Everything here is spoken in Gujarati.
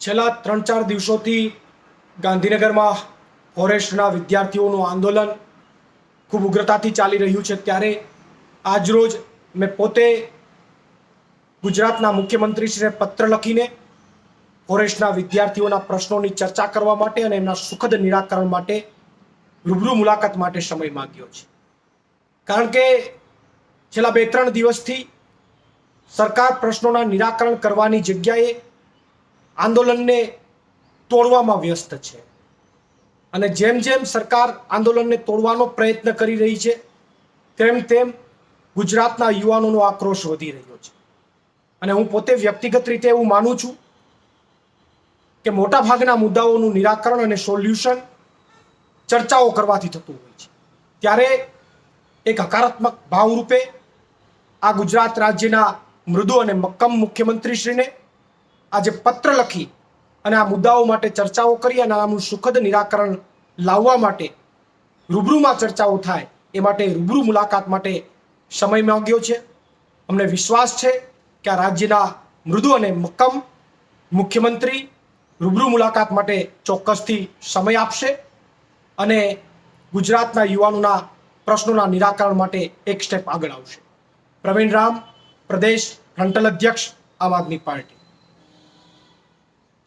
છેલ્લા 3-4 દિવસોથી ગાંધીનગરમાં ફોરેસ્ટના વિદ્યાર્થીઓનું આંદોલન ખૂબ ઉગ્રતાથી ચાલી રહ્યું છે, ત્યારે આજરોજ મેં પોતે ગુજરાતના મુખ્યમંત્રીશ્રીને પત્ર લખીને ફોરેસ્ટના વિદ્યાર્થીઓના પ્રશ્નોની ચર્ચા કરવા માટે અને એમના સુખદ નિરાકરણ માટે રૂબરૂ મુલાકાત માટે સમય માંગ્યો છે. કારણ કે છેલ્લા 2-3 દિવસથી સરકાર પ્રશ્નોના નિરાકરણ કરવાની જગ્યાએ આંદોલનને તોડવામાં વ્યસ્ત છે અને જેમ જેમ સરકાર આંદોલનને તોડવાનો પ્રયત્ન કરી રહી છે તેમ તેમ ગુજરાતના યુવાનોનો આક્રોશ વધી રહ્યો છે. અને હું પોતે વ્યક્તિગત રીતે એવું માનું છું કે મોટાભાગના મુદ્દાઓનું નિરાકરણ અને સોલ્યુશન ચર્ચાઓ કરવાથી થતું હોય છે. ત્યારે એક હકારાત્મક ભાવરૂપે આ ગુજરાત રાજ્યના મૃદુ અને મક્કમ મુખ્યમંત્રીશ્રીને આજે પત્ર લખી અને આ મુદ્દાઓ માટે ચર્ચાઓ કરી અને આનું સુખદ નિરાકરણ લાવવા માટે રૂબરૂમાં ચર્ચાઓ થાય એ માટે રૂબરૂ મુલાકાત માટે સમય માંગ્યો છે. અમને વિશ્વાસ છે કે આ રાજ્યના મૃદુ અને મક્કમ મુખ્યમંત્રી રૂબરૂ મુલાકાત માટે ચોક્કસથી સમય આપશે અને ગુજરાતના યુવાનોના પ્રશ્નોના નિરાકરણ માટે એક સ્ટેપ આગળ આવશે. પ્રવીણ રામ, પ્રદેશ ફ્રન્ટલ અધ્યક્ષ, આમ આદમી પાર્ટી.